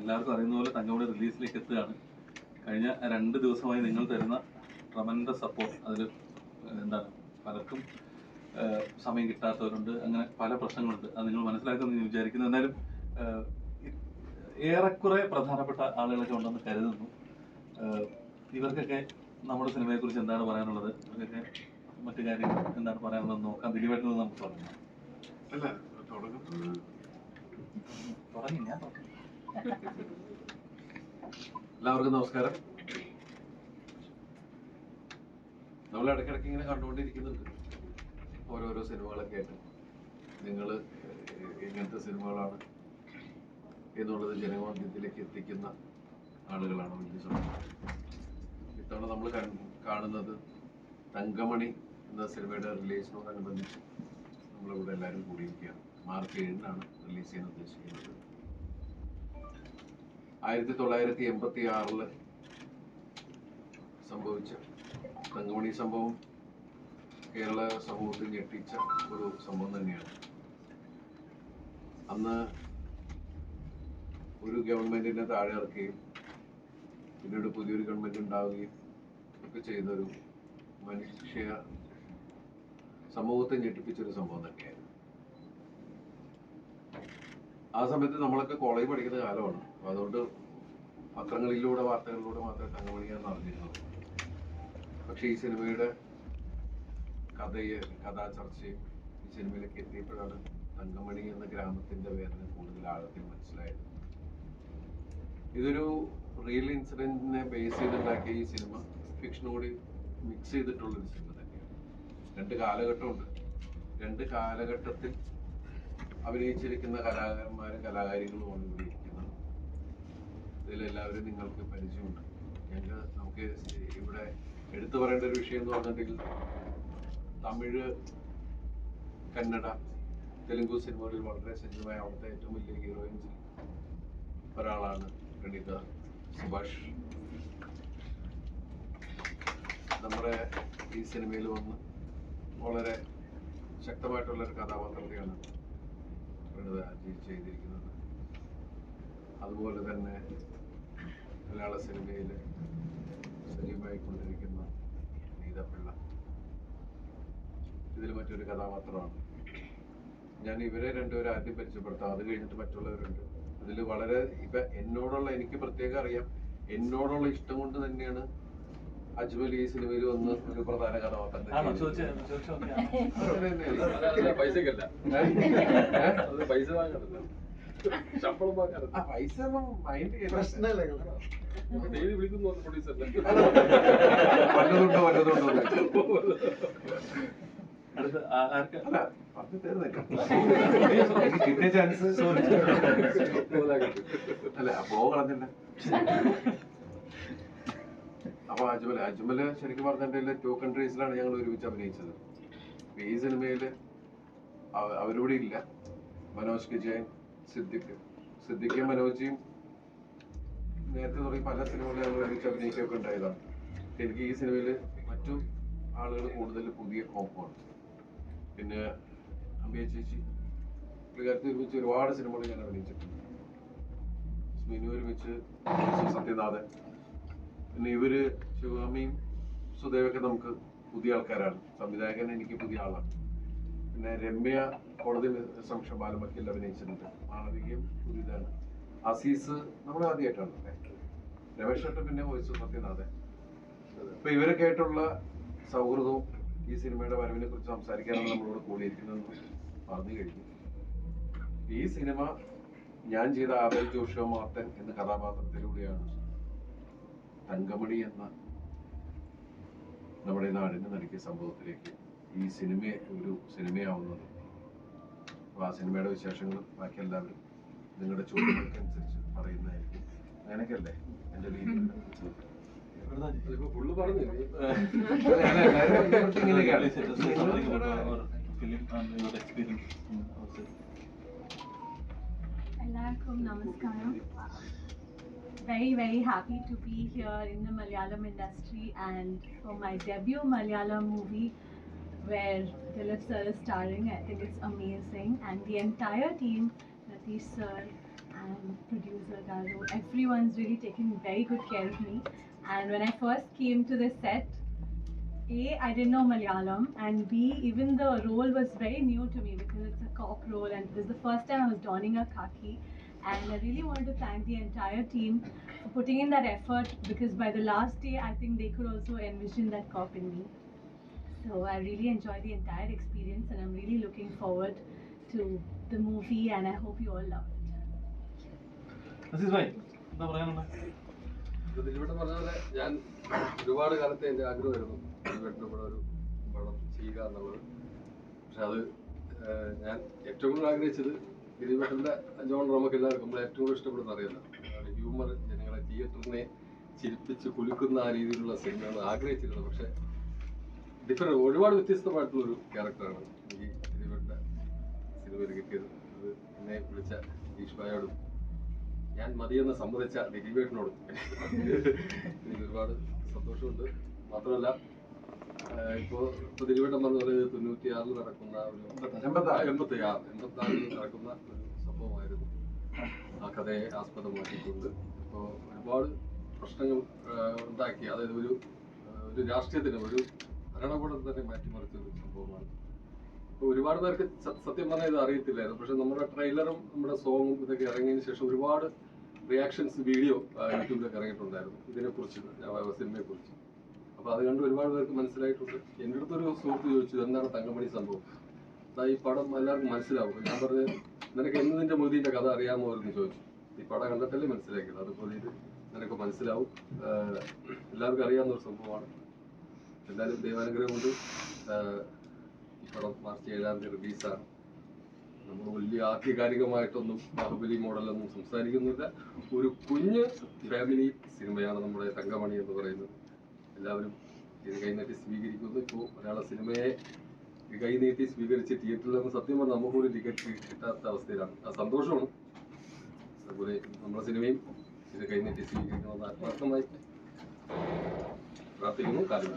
എല്ലാവർക്കും അറിയുന്ന പോലെ തങ്കമണി റിലീസിലേക്ക് എത്തുകയാണ്. കഴിഞ്ഞ 2 ദിവസമായി നിങ്ങൾ തരുന്ന ട്രമൻഡസ് സപ്പോർട്ട്, അതിൽ എന്താണ് പലർക്കും സമയം കിട്ടാത്തവരുണ്ട്, അങ്ങനെ പല പ്രശ്നങ്ങളുണ്ട്. അത് നിങ്ങൾ മനസ്സിലാക്കുമെന്ന് വിചാരിക്കുന്നു. എന്നാലും ഏറെക്കുറെ പ്രധാനപ്പെട്ട ആളുകളൊക്കെ ഉണ്ടെന്ന് കരുതുന്നു. ഇവർക്കൊക്കെ നമ്മുടെ സിനിമയെക്കുറിച്ച് എന്താണ് പറയാനുള്ളത്, ഇവർക്കൊക്കെ മറ്റു കാര്യങ്ങൾ എന്താണ് പറയാനുള്ളത് നോക്കാം. ദിലീപേട്ടൻ നമുക്ക് പറയാം. അല്ല, തുടങ്ങി ഞാൻ തുടങ്ങി. എല്ലാവർക്കും നമസ്കാരം. നമ്മൾ ഇടയ്ക്കിടയ്ക്ക് ഇങ്ങനെ കണ്ടുകൊണ്ടിരിക്കുന്നുണ്ട് ഓരോരോ സിനിമകളൊക്കെ ആയിട്ട്. നിങ്ങൾ എങ്ങനത്തെ സിനിമകളാണ് എന്നുള്ളത് ജനമധ്യത്തിലേക്ക് എത്തിക്കുന്ന ആളുകളാണ് വലിയ സമയം. ഇത്തവണ നമ്മൾ കാണുന്നത് തങ്കമണി എന്ന സിനിമയുടെ റിലീസിനോടനുബന്ധിച്ച് നമ്മളിവിടെ എല്ലാവരും കൂടിയിരിക്കുകയാണ്. മാർച്ച് 7-നാണ് റിലീസ് ചെയ്യാൻ ഉദ്ദേശിക്കുന്നത്. 1986 സംഭവിച്ച തങ്കമണി സംഭവം കേരള സമൂഹത്തിൽ ഞെട്ടിച്ച ഒരു സംഭവം തന്നെയാണ്. അന്ന് ഒരു ഗവൺമെന്റിനെ താഴെ ഇറക്കുകയും പിന്നീട് പുതിയൊരു ഗവൺമെന്റ് ഉണ്ടാവുകയും ഒക്കെ ചെയ്തൊരു മനുഷ്യ സമൂഹത്തെ ഞെട്ടിപ്പിച്ചൊരു സംഭവം തന്നെയായിരുന്നു. ആ സമയത്ത് നമ്മളൊക്കെ കോളേജ് പഠിക്കുന്ന കാലമാണ്. അതുകൊണ്ട് പത്രങ്ങളിലൂടെ വാർത്തകളിലൂടെ മാത്രമേ തങ്കമണിയാന്ന് അറിഞ്ഞിരുന്നത്. പക്ഷെ ഈ സിനിമയുടെ കഥാ ചർച്ചയും ഈ സിനിമയിലേക്ക് എത്തിയപ്പോഴാണ് തങ്കമണി എന്ന ഗ്രാമത്തിന്റെ വേദന കൂടുതൽ ആഴത്തിൽ മനസ്സിലായത്. ഇതൊരു റിയൽ ഇൻസിഡന്റിനെ ബേസ് ചെയ്തുണ്ടാക്കിയ ഈ സിനിമ ഫിക്ഷനോട് മിക്സ് ചെയ്തിട്ടുള്ളൊരു സിനിമ തന്നെയാണ്. 2 കാലഘട്ടമുണ്ട്. 2 കാലഘട്ടത്തിൽ അഭിനയിച്ചിരിക്കുന്ന കലാകാരന്മാരും കലാകാരികളുമാണ് ഇവിടെ ഇരിക്കുന്നത്. ഇതിലെല്ലാവരും നിങ്ങൾക്ക് പരിചയമുണ്ട്. നമുക്ക് ഇവിടെ എടുത്തു പറയേണ്ട ഒരു വിഷയം എന്ന് പറഞ്ഞിട്ടുണ്ടെങ്കിൽ തമിഴ്, കന്നഡ, തെലുങ്കു സിനിമകളിൽ വളരെ സജീവമായ അവിടുത്തെ ഏറ്റവും വലിയ ഹീറോയിൻസിൽ ഒരാളാണ് പ്രണീത സുഭാഷ്. നമ്മുടെ ഈ സിനിമയിൽ വന്ന് വളരെ ശക്തമായിട്ടുള്ളൊരു കഥാപാത്രത്തെയാണ് ചെയ്തിരിക്കുന്നത്. അതുപോലെ തന്നെ മലയാള സിനിമയിൽ സജീവമായിക്കൊണ്ടിരിക്കുന്ന നീതപിള്ള ഇതിൽ മറ്റൊരു കഥാപാത്രമാണ്. ഞാൻ ഇവരെ രണ്ടുപേരും ആദ്യം പരിചയപ്പെടുത്താം, അത് കഴിഞ്ഞിട്ട് മറ്റുള്ളവരുണ്ട്. ഇതിൽ വളരെ എനിക്ക് പ്രത്യേകം അറിയാം, എന്നോടുള്ള ഇഷ്ടം കൊണ്ട് തന്നെയാണ് അജ്മൽ ഈ സിനിമയിൽ വന്ന് ഒരു പ്രധാന കഥാപാത്രം. പൈസ വല്ലതുണ്ടോ കിട്ടിയ ചാൻസ് അല്ല അപ്പോ കളഞ്ഞില്ല. അപ്പൊ അജ്മല് ശരിക്കും പറഞ്ഞിട്ടുണ്ടെങ്കിൽ 2 കൺട്രീസിലാണ് ഞങ്ങൾ ഒരുമിച്ച് അഭിനയിച്ചത്. ഈ സിനിമയില് അവരിവിടെ ഇല്ല. മനോജ് കെ ജയൻ, സിദ്ദിഖും മനോജിയും നേരത്തെ തുടങ്ങി പല സിനിമകളിൽ ഞങ്ങൾ ഒരുമിച്ച് അഭിനയിക്കുകയൊക്കെ ഉണ്ടായതാണ്. എനിക്ക് ഈ സിനിമയില് മറ്റു ആളുകൾ കൂടുതൽ പുതിയ കോപ്പാണ്. പിന്നെ അമ്പിയ ചേച്ചി പുള്ളിക്കാരത്തി ഒരുമിച്ച് ഒരുപാട് സിനിമകൾ ഞാൻ അഭിനയിച്ചിട്ടുണ്ട്. സ്മിനു ഒരുമിച്ച്, സത്യനാഥൻ, പിന്നെ ഇവര് ശിവകാമിയും സുദേവൊക്കെ നമുക്ക് പുതിയ ആൾക്കാരാണ്. സംവിധായകൻ എനിക്ക് പുതിയ ആളാണ്. പിന്നെ രമ്യ കോടതി സംശയം ബാലമക്കിൽ അഭിനയിച്ചിട്ടുണ്ട്. മാളവികയും പുതിയതാണ്. അസീസ് നമ്മൾ ആദ്യമായിട്ടാണ്. രമേശ് ചേട്ടൻ പിന്നെ വോയിസ് സത്യനാഥൻ. അപ്പൊ ഇവരൊക്കെ ആയിട്ടുള്ള സൗഹൃദവും ഈ സിനിമയുടെ വരവിനെ കുറിച്ച് സംസാരിക്കാനാണ് നമ്മളോട് കൂടിയിരിക്കുന്നതെന്ന് പറഞ്ഞു കഴിഞ്ഞു. ഈ സിനിമ ഞാൻ ചെയ്ത ആബേൽ ജോഷോ മാർട്ടൻ എന്ന കഥാപാത്രത്തിലൂടെയാണ് തങ്കമണി എന്ന നമ്മുടെ നാടിന് നൽകിയ സംഭവത്തിലേക്ക് ഈ സിനിമ ഒരു സിനിമയാവുന്നത്. അപ്പൊ ആ സിനിമയുടെ വിശേഷങ്ങളും ബാക്കി എല്ലാവരും നിങ്ങളുടെ ചോദ്യങ്ങൾക്കനുസരിച്ച് പറയുന്നതായിരിക്കും. അങ്ങനെയൊക്കെയല്ലേ എന്റെ രീതി. എല്ലാവർക്കും നമസ്കാരം. Very happy to be here in the Malayalam industry and for my debut Malayalam movie where Dilip sir is starring. I think it's amazing, and the entire team, Natish sir and producer Sir Garu, everyone's really taken very good care of me. And when I first came to the set, A, I didn't know Malayalam, and B, even the role was very new to me because it's a cop role and this is the first time I was donning a khaki. And I really wanted to thank the entire team for putting in that effort because by the last day, I think they could also envision that cop in me. So I really enjoyed the entire experience and I'm really looking forward to the movie and I hope you all love it. Azeez bhai എന്താ പറയാനുള്ളത്? ദിലീപേട്ടൻ പറഞ്ഞ പോലെ ഞാൻ ഒരുപാട് കാലത്തെ എൻ്റെ ആഗ്രഹമായിരുന്നു ദിലീപേട്ടൻ്റെ കൂടെ ഒരു പടം ചെയ്യുക എന്നുള്ളത്. പക്ഷെ അത് ഞാൻ ഏറ്റവും കൂടുതൽ ആഗ്രഹിച്ചത് ദിലീപേട്ടൻ്റെ ജോണർ നമുക്ക് എല്ലാവർക്കും നമ്മൾ ഏറ്റവും കൂടുതൽ ഇഷ്ടപ്പെടുന്ന അറിയാലോ, ഹ്യൂമർ, ജനങ്ങളെ തിയേറ്ററിനെ ചിരിപ്പിച്ച് കുലുക്കുന്ന ആ രീതിയിലുള്ള സിനിമയാണ് ആഗ്രഹിച്ചിരുന്നത്. പക്ഷെ ഒരുപാട് വ്യത്യസ്തമായിട്ടുള്ളൊരു ക്യാരക്ടറാണ് എനിക്ക് ദിലീപേട്ടൻ്റെ സിനിമയിൽ കിട്ടിയത്. അത് എന്നെ വിളിച്ച ജീഷ് ഭായോടും ഞാൻ മതിയെന്ന് സമ്മതിച്ച ദിലീപേട്ടനോടും എനിക്ക് ഒരുപാട് സന്തോഷമുണ്ട്. മാത്രമല്ല ഇപ്പോൾ ദിലീപേട്ടൻ പറഞ്ഞ പോലെ 96 നടക്കുന്ന ഒരു 86 നടക്കുന്ന ഒരു സംഭവമായിരുന്നു. ആ കഥയെ ആസ്പദമാക്കിക്കൊണ്ട് ഇപ്പോൾ ഒരുപാട് പ്രശ്നങ്ങൾ ഉണ്ടാക്കി, അതായത് ഒരു രാഷ്ട്രീയത്തിന് ഒരു ഭരണകൂടം തന്നെ മാറ്റിമറിച്ച ഒരു സംഭവമാണ്. ഇപ്പോൾ ഒരുപാട് പേർക്ക് സത്യം പറഞ്ഞാൽ ഇത് അറിയത്തില്ലായിരുന്നു. പക്ഷെ നമ്മുടെ ട്രെയിലറും നമ്മുടെ സോങ്ങും ഇതൊക്കെ ഇറങ്ങിയതിന് ശേഷം ഒരുപാട് റിയാക്ഷൻസ് വീഡിയോ യൂട്യൂബിലൊക്കെ ഇറങ്ങിയിട്ടുണ്ടായിരുന്നു ഇതിനെക്കുറിച്ച്, സിനിമയെക്കുറിച്ച്. അപ്പോൾ അത് കണ്ട് ഒരുപാട് പേർക്ക് മനസ്സിലായിട്ടുണ്ട്. എൻ്റെ അടുത്തൊരു സുഹൃത്ത് ചോദിച്ചു എന്താണ് തങ്കമണി സംഭവം, അതാ ഈ പടം എല്ലാവർക്കും മനസ്സിലാവും. ഞാൻ പറഞ്ഞു നിനക്ക് എന്നതിൻ്റെ മൊയ്തീൻ്റെ കഥ അറിയാമോ എന്ന് ചോദിച്ചു. ഈ പടം കണ്ടിട്ടല്ലേ മനസ്സിലാക്കിയത്, അതുപോലെ ഇത് നിനക്ക് മനസ്സിലാവും, എല്ലാവർക്കും അറിയാവുന്ന ഒരു സംഭവമാണ്. എന്തായാലും ദൈവാനുഗ്രഹം കൊണ്ട് ഈ പടം മാർച്ച് 7-ാം തീയതി റിലീസാണ്. നമ്മൾ വലിയ ആധികാരികമായിട്ടൊന്നും ബാഹുബലി മോഡലൊന്നും സംസാരിക്കുന്നില്ല. ഒരു കുഞ്ഞ് ഫാമിലി സിനിമയാണ് നമ്മുടെ തങ്കമണി എന്ന് പറയുന്നത്. എല്ലാവരും ഇത് കൈനീട്ടി സ്വീകരിക്കുന്നു. ഇപ്പോൾ മലയാള സിനിമയെ കൈനീട്ടി സ്വീകരിച്ച് തിയേറ്ററിലൊന്നും സത്യം പറഞ്ഞാൽ നമുക്കൊരു ടിക്കറ്റ് കിട്ടാത്ത അവസ്ഥയിലാണ്. ആ സന്തോഷമാണ്. അതുപോലെ നമ്മുടെ സിനിമയും ഇത് കൈനീട്ടി സ്വീകരിക്കണമെന്ന് ആത്മാർത്ഥമായി പ്രാർത്ഥിക്കുന്നു. കാര്യം